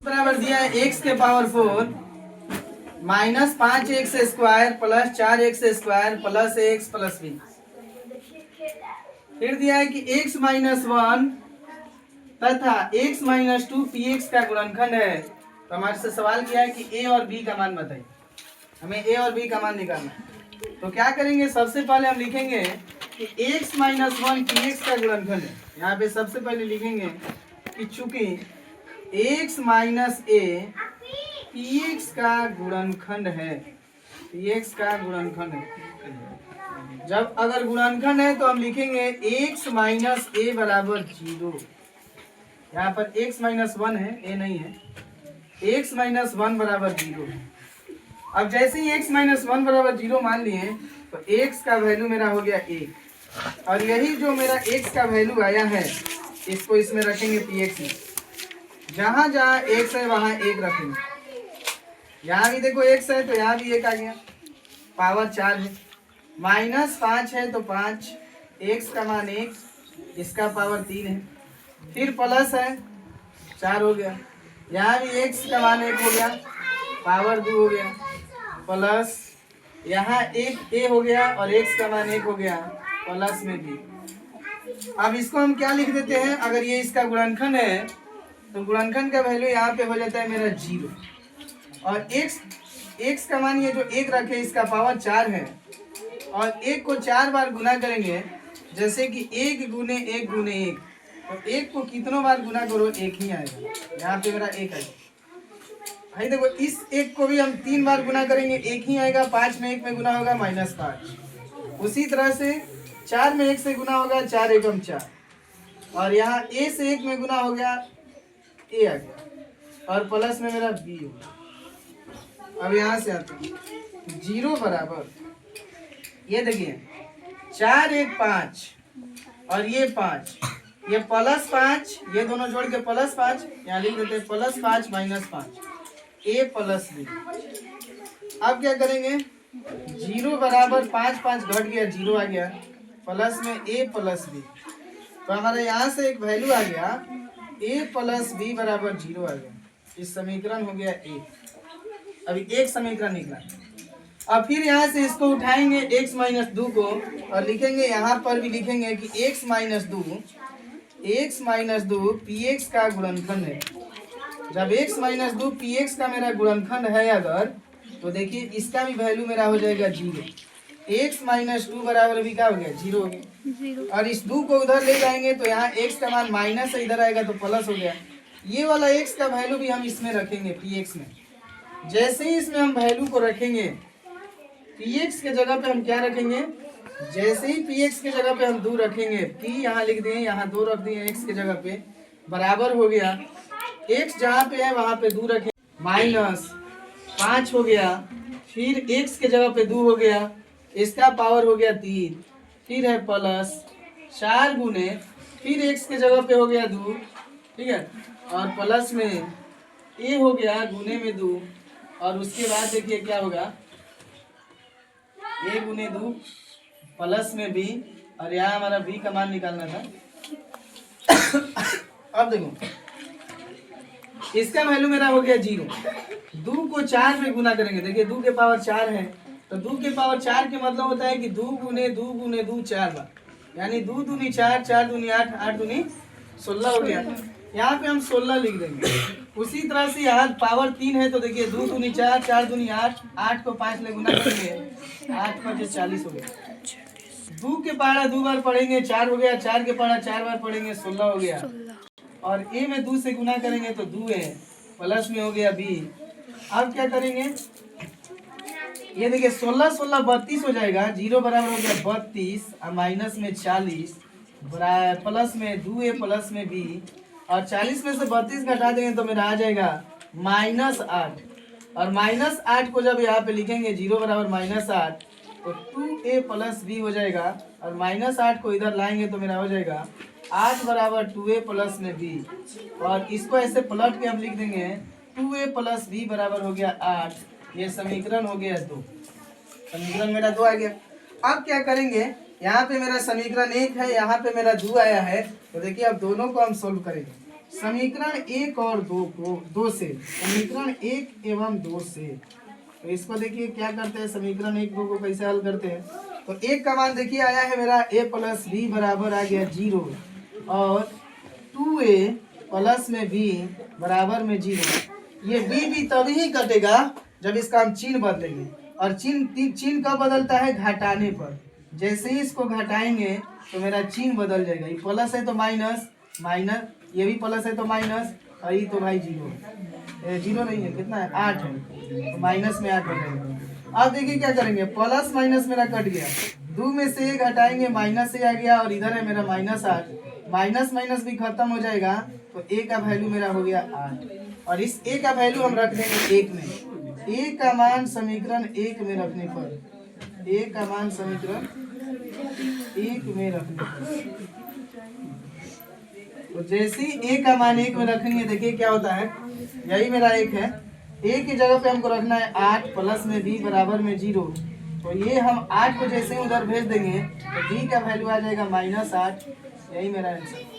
बराबर दिया है एक्स के power 4 minus 5x² plus 4x² plus x plus b. फिर दिया है कि x माइनस 1 तथा x माइनस 2 px का गुणनखंड है। तो हमारे से सवाल किया है कि a और b का मान बताइए। हमें a और b का मान निकालना है। तो क्या करेंगे, सबसे पहले हम लिखेंगे कि x माइनस 1 px का गुणनखंड है। यहाँ पे सबसे पहले लिखेंगे कि चूंकि x माइनस a px का गुणनखंड है, px का गुणनखंड है। जब अगर गुणनखंड है तो हम लिखेंगे x माइनस a बराबर 0। यहाँ पर x माइनस 1 है, a नहीं है। x माइनस 1 बराबर 0। अब जैसे ही x माइनस 1 बराबर 0 मान लिए तो x का वैल्यू मेरा हो गया 1 और यही जो मेरा x का वैल्यू आया है इसको इसमें रखेंगे px में। जहाँ जहाँ x है वहाँ 1 रखेंगे। यहाँ भी देखो x है तो यहाँ भी 1 आ गया, पावर 4 है। माइनस 5 है तो 5, x का मान 1, इसका पावर 3 है। फिर प्लस है 4 हो गया, यहाँ भी x का मान 1 हो गया, पावर 2 हो गया, प्लस यहाँ 1 a हो गया और x का मान 1 हो गया, प्लस में भी। अब इसको हम क्या लिख देते हैं, अगर ये इसका गुणनखंड है तो गुणनखंड का वैल्यू यहाँ पे हो जाता है मेरा 0 और x का मान ये जो 1 रखे इसका पावर 4 है और 1 को 4 बार गुना करेंगे, जैसे कि 1 गुने 1 गुने 1, तो 1 को कितनों बार गुना करो 1 ही आएगा। यहाँ पे मेरा 1 आएगा। भाई देखो इस 1 को भी हम 3 बार गुना करेंगे 1 ही आएगा। 5 में 1 में गुना होगा -5। उसी तरह से 4 में 1 से गुना होगा 4 एकम 4 और यहाँ a से 1 में गुना हो गया a आ गया और प्लस में मेरा b होगा। अब यहाँ से आते हैं 0 बराबर, ये देखिए 4 1 5 और ये 5, ये +5, ये दोनों जोड़ के +5, यहाँ लिख देते हैं +5 -5 a प्लस b। अब क्या करेंगे, 0 बराबर 5 5 घट गया 0 आ गया, प्लस में a प्लस b। तो हमारे यहाँ से एक वैल्यू आ गया a प्लस b बराबर 0 आ गया। इस समीकरण हो गया 1। अभी एक समीकरण निकला। अब फिर यहाँ से इसको उठाएंगे x माइनस 2 को और लिखेंगे, यहाँ पर भी लिखेंगे कि x माइनस 2 px का गुणनखंड है। जब x माइनस 2 px का मेरा गुणनखंड है अगर, तो देखिए इसका भी वैल्यू मेरा हो जाएगा 0। x माइनस 2 बराबर भी क्या हो गया 0 हो गया और इस 2 को उधर ले जाएंगे तो यहाँ x का मान माइनस है, इधर आएगा तो प्लस हो गया। ये वाला x का वैल्यू भी हम इसमें रखेंगे px में। जैसे ही इसमें हम वैल्यू को रखेंगे px के जगह पे हम क्या रखेंगे, जैसे ही px के जगह पे हम 2 रखेंगे, p यहाँ लिख दिए, यहाँ 2 रख दिए x के जगह पे, बराबर हो गया x जहाँ पे है वहाँ पे 2 रखें, -5 हो गया। फिर x के जगह पे 2 हो गया, इसका पावर हो गया 3, फिर है प्लस 4 गुने, फिर x के जगह पे हो गया 2, ठीक है, और प्लस में a हो गया गुने में 2 और उसके बाद देखिए क्या होगा, a गुने 2 प्लस में b और यहाँ हमारा b का मान निकालना था। अब देखो इसका वैल्यू मेरा हो गया 0। 2 को 4 में गुना करेंगे, देखिए 2 के पावर 4 है तो 2 के पावर 4 के मतलब होता है कि 2 गुने 2 गुने 2 4 बार, यानी 2 दूनी 4, 4 दूनी 8, 8 दूनी 16 हो गया। यहाँ पे हम 16 लिख देंगे। उसी तरह से यहाँ पावर 3 है तो देखिए 2 दूनी 4, 4 दूनी 8, 8 को 5 ले गुना करेंगे, 8 5 40 हो गया। 2 के पहाड़ा 2 बार पढ़ेंगे 4 हो गया, 4 के पहाड़ा 4 बार पढ़ेंगे 16 हो गया और a में 2 से गुना करेंगे तो 2 है, प्लस में हो गया b। अब क्या करेंगे, ये देखिए 16 16 32 हो जाएगा, 0 बराबर हो गया 32 और माइनस में 40 प्लस में 2a प्लस में b और 40 में से 32 घटा देंगे तो मेरा आ जाएगा -8 और -8 को जब यहाँ पे लिखेंगे 0 बराबर -8 तो 2a प्लस b हो जाएगा और -8 को इधर लाएंगे तो मेरा हो जाएगा 8 बराबर 2a प्लस में b और इसको ऐसे पलट के हम लिख देंगे 2a प्लस b बराबर हो गया 8। ये समीकरण हो गया 2। समीकरण मेरा 2 आ गया। अब क्या करेंगे, यहाँ पे मेरा समीकरण 1 है, यहाँ पे मेरा 2 आया है तो देखिए अब दोनों को हम सोल्व करेंगे। समीकरण 1 और 2 को 2 से, समीकरण 1 एवं 2 से, तो इसको देखिए क्या करते हैं, समीकरण 1 2 को कैसे हल करते हैं। तो 1 का मान देखिए आया है मेरा a प्लस बी बराबर आ गया 0 और 2a प्लस में b बराबर में 0। ये b भी तभी ही कटेगा जब इसका हम चिन्ह बदलेंगे, और चिन्ह कब बदलता है, घटाने पर। जैसे ही इसको घटाएंगे तो मेरा चिन्ह बदल जाएगा। ये प्लस है तो माइनस, माइनस, ये भी प्लस है तो माइनस, और ये तो भाई 0 है, 0 नहीं है, कितना है 8 है, तो माइनस में 8 हो जाएगा। अब देखिए क्या करेंगे, प्लस माइनस मेरा कट गया, 2 में से 1 हटाएंगे माइनस से आ गया, और इधर है मेरा माइनस 8, माइनस माइनस भी खत्म हो जाएगा, तो a का वैल्यू मेरा हो गया 8, और इस a का वैल्यू हम रख देंगे 1 में। a का मान समीकरण 1 में रखने पर, a का मान समीकरण 1 में रखने पर, तो जैसे ही a का मान 1 में रखेंगे देखिए क्या होता है, यही मेरा 1 है, a की जगह पे हमको रखना है 8 प्लस में b बराबर में 0। तो ये हम 8 को जैसे ही उधर भेज देंगे तो b का वैल्यू आ जाएगा -8। यही मेरा आंसर।